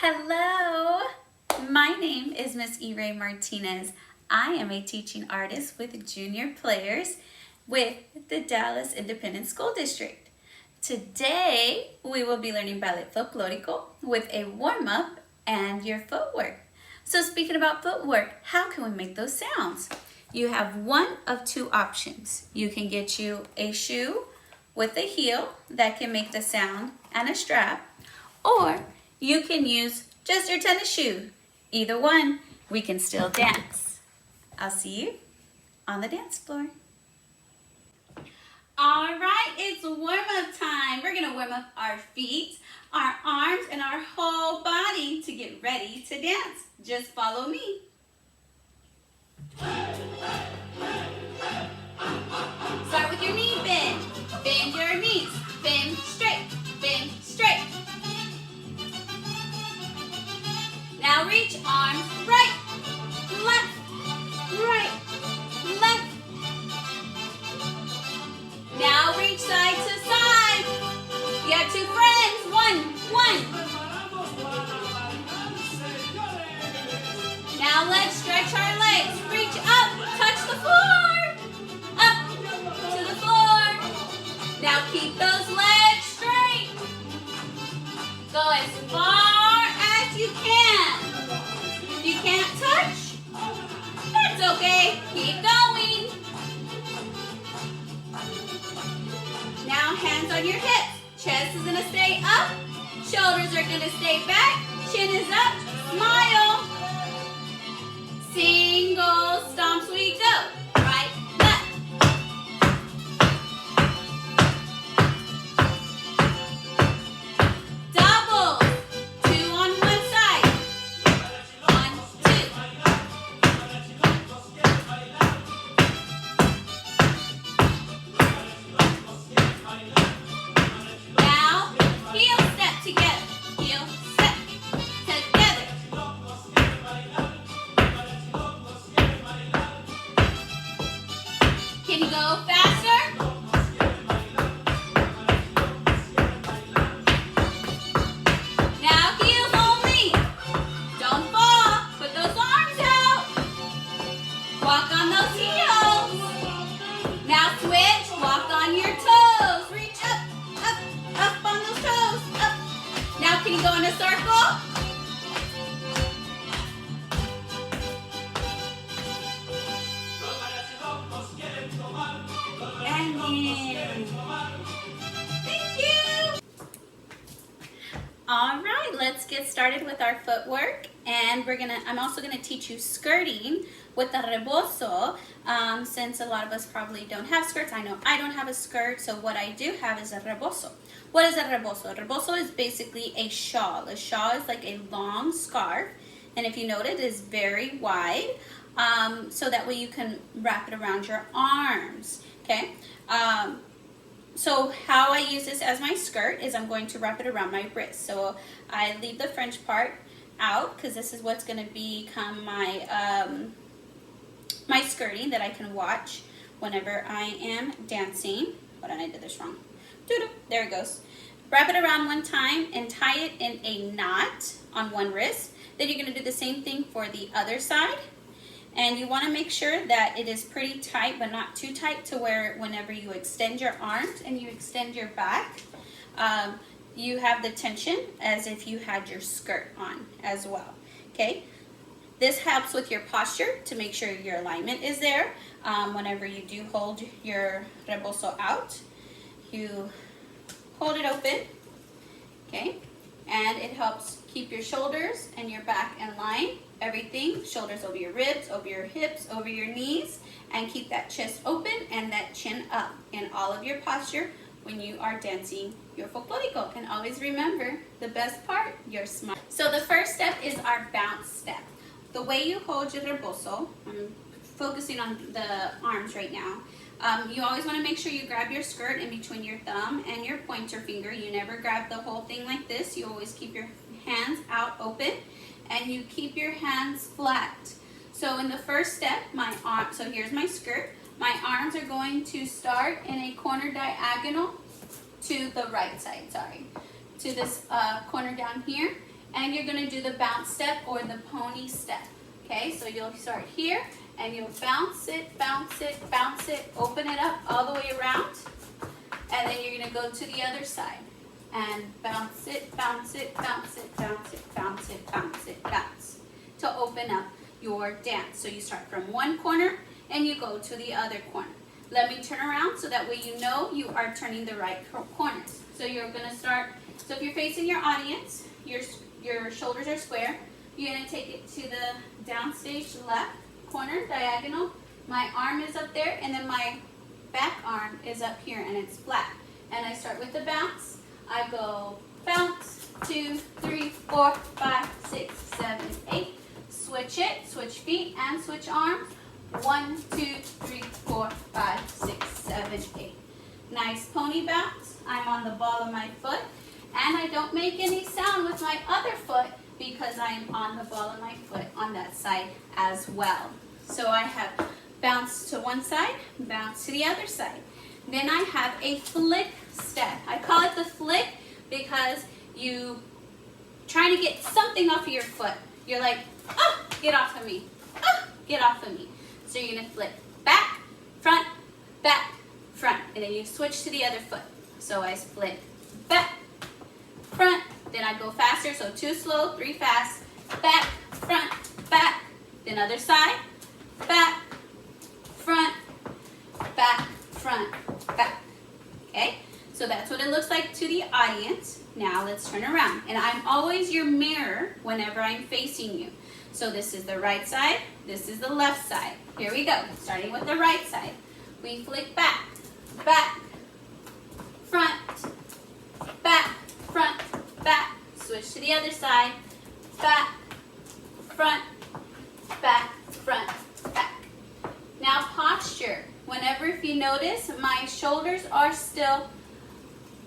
Hello, my name is Miss Irae Martinez. I am a teaching artist with junior players with the Dallas Independent School District. Today, we will be learning ballet folklorico with a warm-up and your footwork. So speaking about footwork, how can we make those sounds? You have one of two options. You can get you a shoe with a heel that can make the sound and a strap, or you can use just your tennis shoe. Either one, we can still dance. I'll see you on the dance floor. All right, it's warm-up time. We're gonna warm up our feet, our arms, and our whole body to get ready to dance. Just follow me. Start with your knee bend. Bend your knees. Bend straight. Bend straight. Now reach arms right, left, right, left. Now reach side to side. You have two friends. One. Now let's stretch our legs. Reach up, touch the floor. Up to the floor. Now keep those legs straight. Go as far as you can. If you can't touch, that's okay. Keep going. Now hands on your hips. Chest is going to stay up. Shoulders are going to stay back. Chin is up. Smile. Single stomps we go. Right, left. Double. Two on one side. 1, 2. Now, heel step together. Heel step together. Can you go faster? Now heels only. Don't fall. Put those arms out. Walk on those heels. Now switch. Walk on your toes. Reach up, up on those toes. Up. Now can you go in a circle? And in. Thank you. All right, let's get started with our footwork. And I'm also gonna teach you skirting with the rebozo, since a lot of us probably don't have skirts. I know I don't have a skirt, so what I do have is a rebozo. What is a rebozo? A rebozo is basically a shawl. A shawl is like a long scarf, and if you note it is very wide, so that way you can wrap it around your arms, okay? So how I use this as my skirt is I'm going to wrap it around my wrist. So I leave the French part out because this is what's going to become my my skirting that I can watch whenever I am dancing. Hold on, I did this wrong. There it goes. Wrap it around one time and tie it in a knot on one wrist. Then you're going to do the same thing for the other side. And you want to make sure that it is pretty tight, but not too tight to where whenever you extend your arms and you extend your back, you have the tension as if you had your skirt on as well, okay? This helps with your posture to make sure your alignment is there. Whenever you do hold your rebozo out, you hold it open, okay? And it helps keep your shoulders and your back in line. Everything, shoulders over your ribs, over your hips, over your knees, and keep that chest open and that chin up in all of your posture when you are dancing your folklorico. And always remember, the best part, your smile. So the first step is our bounce step. The way you hold your rebozo, I'm focusing on the arms right now, you always want to make sure you grab your skirt in between your thumb and your pointer finger. You never grab the whole thing like this. You always keep your hands out open and you keep your hands flat. So in the first step, so here's my skirt. My arms are going to start in a corner diagonal to the right side, to this corner down here. and you're going to do the bounce step or the pony step. Okay, so you'll start here and you'll bounce it, bounce it, bounce it, open it up all the way around, and then you're going to go to the other side and bounce it, bounce it, bounce it, bounce it, bounce it, bounce it, bounce to open up your dance. So you start from one corner and you go to the other corner. Let me turn around so that way you know you are turning the right corners. So you're going to start, so if you're facing your audience, your shoulders are square. You're going to take it to the downstage left corner, diagonal. My arm is up there, and then my back arm is up here, and it's flat. And I start with the bounce. I go bounce, 2, 3, 4, 5, 6, 7, 8. Switch it, switch feet, and switch arms. 1, 2, 3, 4, 5, 6, 7, 8. Nice pony bounce. I'm on the ball of my foot, and I don't make any sound with my other foot because I am on the ball of my foot on that side as well. So I have bounce to one side, bounce to the other side. Then I have a flick step. I call it the flick because you trying to get something off of your foot. You're like, oh, get off of me. Oh, get off of me. So you're going to flick back, front, and then you switch to the other foot. So I flick back, front, then I go faster, so 2 slow, 3 fast, back, front, then other side, back, front, back. Okay, so that's what it looks like to the audience. Now let's turn around, and I'm always your mirror whenever I'm facing you. So this is the right side, this is the left side. Here we go, starting with the right side. We flick back, front, back, switch to the other side, back, front, back. Now posture. Whenever, if you notice, my shoulders are still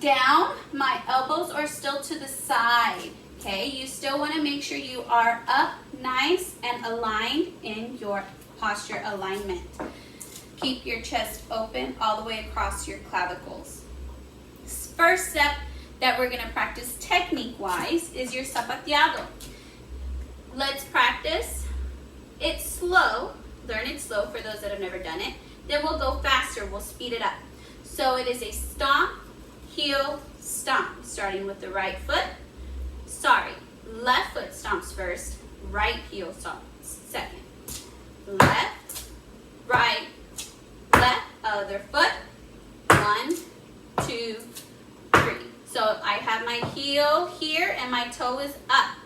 down, my elbows are still to the side. Okay, you still want to make sure you are up nice and aligned in your posture alignment. Keep your chest open all the way across your clavicles. First step that we're going to practice technique-wise is your zapateado. Let's practice it slow. Learn it slow for those that have never done it. Then we'll go faster. We'll speed it up. So it is a stomp, heel, stomp. Starting with the right foot. Left foot stomps first. Right heel stomps second. Left, right, left, other foot. 1, 2, 3. So I have my heel here and my toe is up.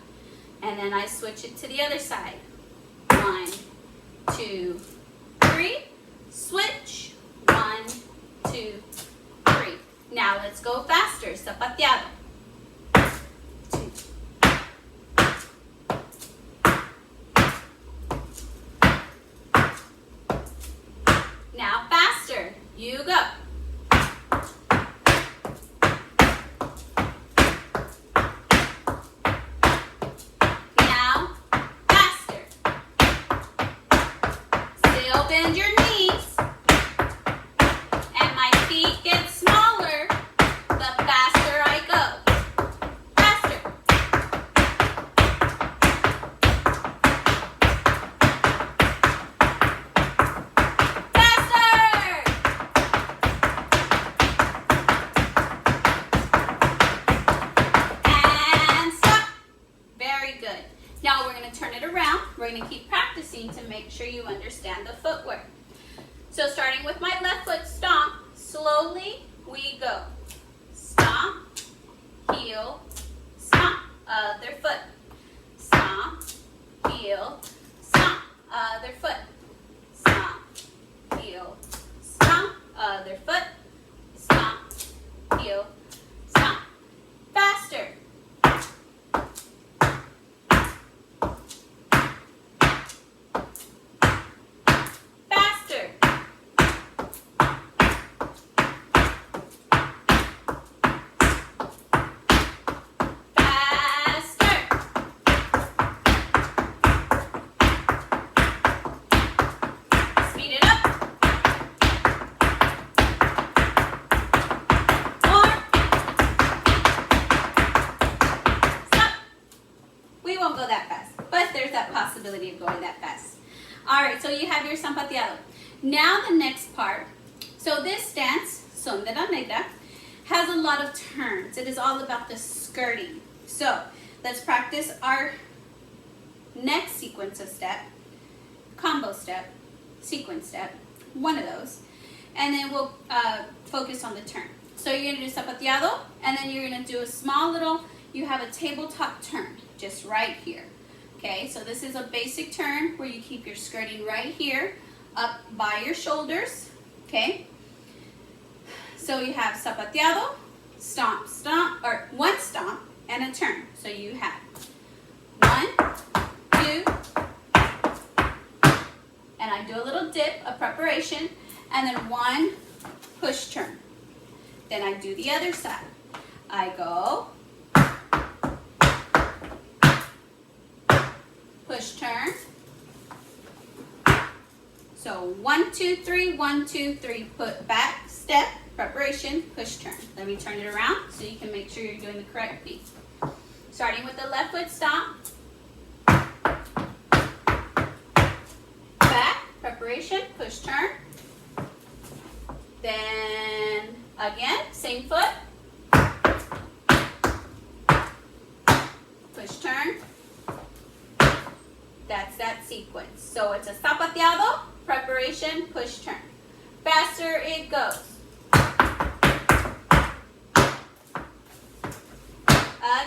And then I switch it to the other side. 1, 2, 3. Switch. 1, 2, 3. Now let's go faster. Zapateado. 2. Now faster. You go. Bend your knees, and my feet get smaller the faster I go. Faster. Faster. And stop. Very good. Now we're going to turn it around. We're going to keep practicing to make sure you understand the footwork. So starting with my left foot stomp, slowly we go. Stomp, heel, stomp, other foot. Stomp, heel, stomp, other foot. Stomp, heel, stomp, other foot. Stomp, heel, stomp. Faster. All right, so you have your zapateado. Now the next part. So this dance, Son de la Negra, has a lot of turns. It is all about the skirting. So let's practice our next sequence of step, combo step, sequence step, one of those, and then we'll focus on the turn. So you're gonna do zapateado, and then you're gonna do a small little, you have a tabletop turn, just right here. Okay, so this is a basic turn where you keep your skirting right here, up by your shoulders, okay? So you have zapateado, stomp, stomp, or one stomp, and a turn. So you have 1, 2, and I do a little dip, a preparation, and then 1 push turn. Then I do the other side. I go, push turn. So 1, 2, 3, 1, 2, 3, put back, step, preparation, push turn. Let me turn it around so you can make sure you're doing the correct beat. Starting with the left foot stomp. Back, preparation, push turn. Then again, same foot. Push turn. That's that sequence. So it's a zapateado, preparation, push turn. Faster it goes.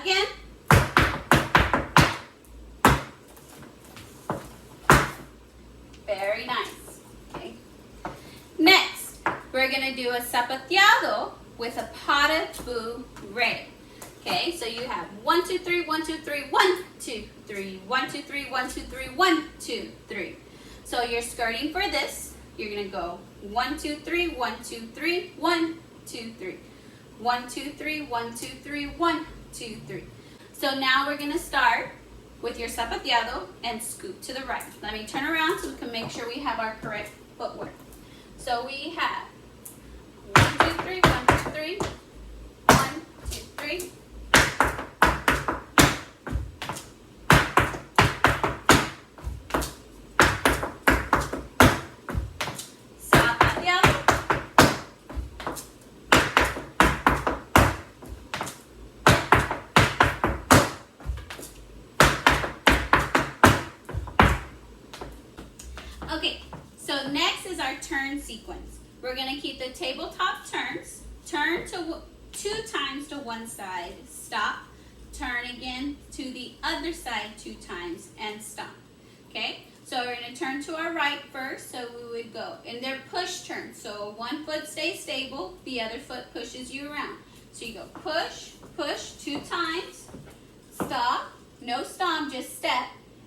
Again. Very nice. Okay. Next, we're going to do a zapateado with a pas de bourrée. Okay, so you have 1, 2, 3, 1, 2, 3, 1, 2, 3, 1, 2, 3, 1, 2, 3, 1, 2, 3. So you're skirting for this. You're going to go 1, 2, 3, 1, 2, 3, 1, 2, 3. 1, 2, 3, 1, 2, 3, 1, 2, 3. So now we're going to start with your zapateado and scoop to the right. Let me turn around so we can make sure we have our correct footwork. So we have 1, 2, 3, 1, 2, 3, 1, 2, 3. Okay, so next is our turn sequence. We're going to keep the tabletop turns. Turn to 2 times to one side, stop. Turn again to the other side 2 times and stop. Okay, so we're going to turn to our right first. So we would go, and they're push turns. So one foot stays stable, the other foot pushes you around. So you go push, push 2 times, stop, no stomp, just step.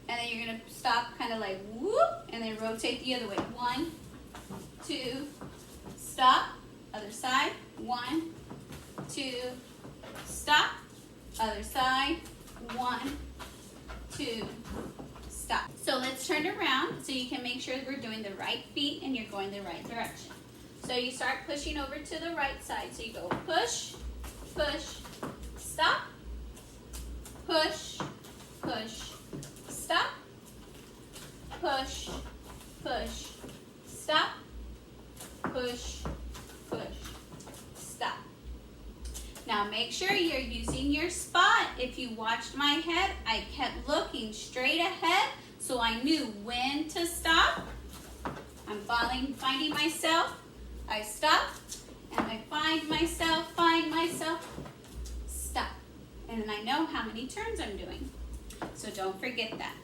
And then you're going to stop kind of like whoop, and then rotate the other way. 1, 2, stop, other side. 1, 2, stop, other side. 1, 2, stop. So let's turn around so you can make sure we're doing the right feet and you're going the right direction. So you start pushing over to the right side. So you go push, push, stop, push, push, stop, push, push, stop, push, push, stop. Now make sure you're using your spot. If you watched my head, I kept looking straight ahead so I knew when to stop. I'm finding myself, I stop, and I find myself, stop. And then I know how many turns I'm doing. So don't forget that.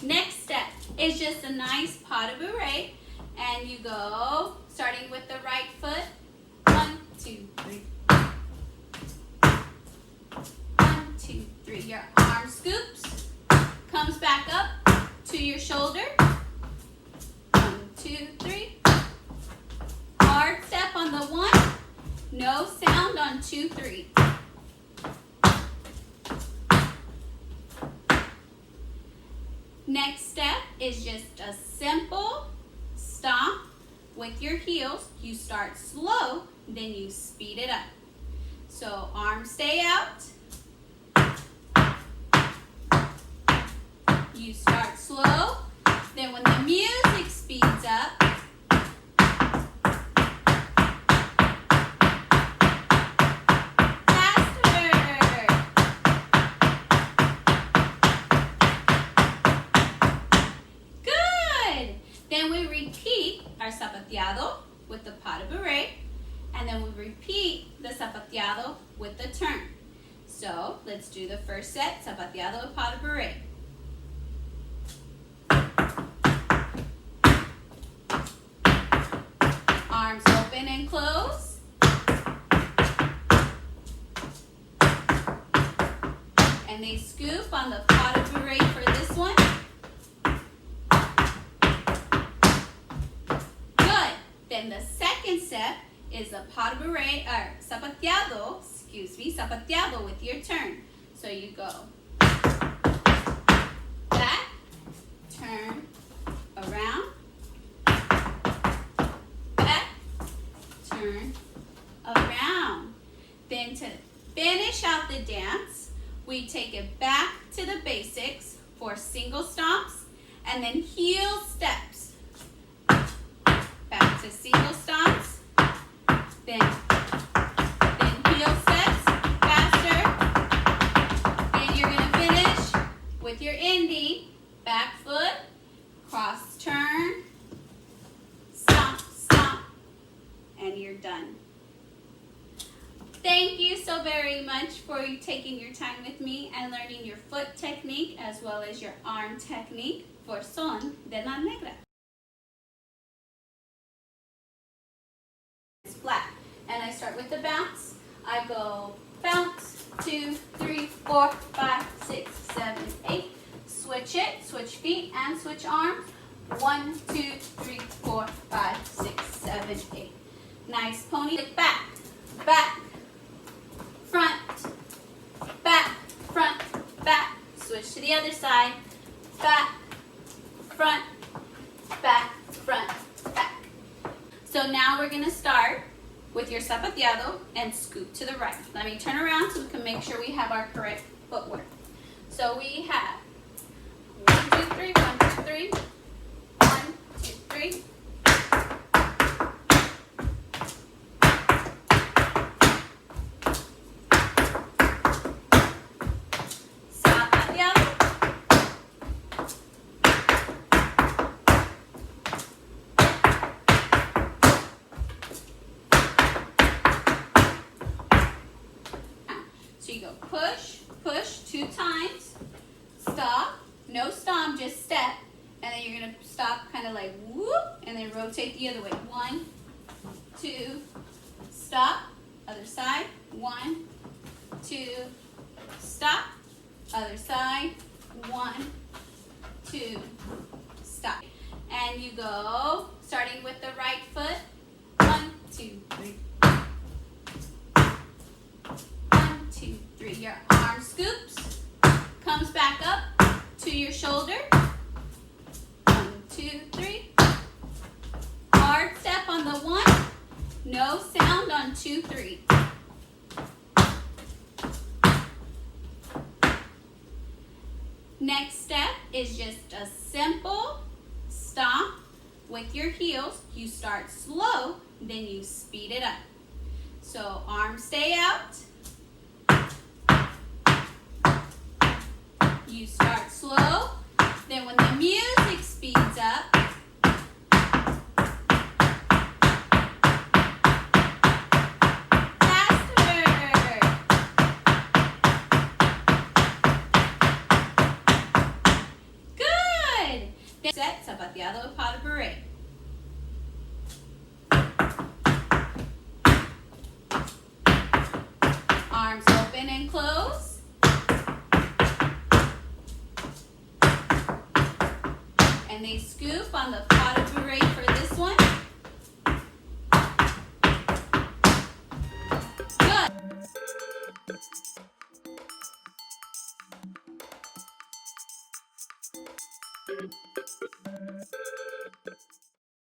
Next step is just a nice pas de bourrée, and you go starting with the right foot. 1, 2, 3. 1, 2, 3. Your arm scoops, comes back up to your shoulder. 1, 2, 3. Hard step on the 1. No sound on 2, 3. Next step is just a simple stomp with your heels. You start slow, then you speed it up. So arms stay out. You start slow. Then when the music speeds up, faster. Good. Then we repeat our zapateado with the pas de bourrée, and then we repeat the zapateado with the turn. So let's do the first set, zapateado with pas de bourrée. Arms open and close. And they scoop on the pas de bourrée for this one. Good. Then the second step is a pas de bourrée, or zapateado, zapateado with your turn. So you go back, turn, around, back, turn, around. Then to finish out the dance, we take it back to the basics for single stomps and then heel steps. Back to single stomps, then heel steps, faster. Then you're going to finish with your ending, back foot, cross turn, stomp, stomp, and you're done. Thank you so very much for taking your time with me and learning your foot technique as well as your arm technique for Son de la Negra. It's flat. And I start with the bounce. I go bounce, 2, 3, 4, 5, 6, 7, 8. Switch it, switch feet and switch arms. 1, 2, 3, 4, 5, 6, 7, 8. Nice pony. Back, back, front, back, front, back. Switch to the other side. Back, front, back, front, back. So now we're going to start with your zapateado and scoop to the right. Let me turn around so we can make sure we have our correct footwork. So we have 1, 2, 3, 1, 2, 3, 1, 2, 3. So you go push, push 2 times, stop, no stomp, just step, and then you're going to stop kind of like whoop, and then rotate the other way. 1, 2, stop, other side, 1, 2, stop, other side, 1, 2, stop. And you go, starting with the right foot, 1, 2, 3. 2, 3. Your arm scoops, comes back up to your shoulder. 1, 2, 3. Hard step on the 1. No sound on 2, 3. Next step is just a simple stomp with your heels. You start slow, then you speed it up. So arms stay out. You start slow, then when the music speeds up, faster. Good. Then set zapateado with pas de bourrée. Arms open and close. And they scoop on the pas de bourrée for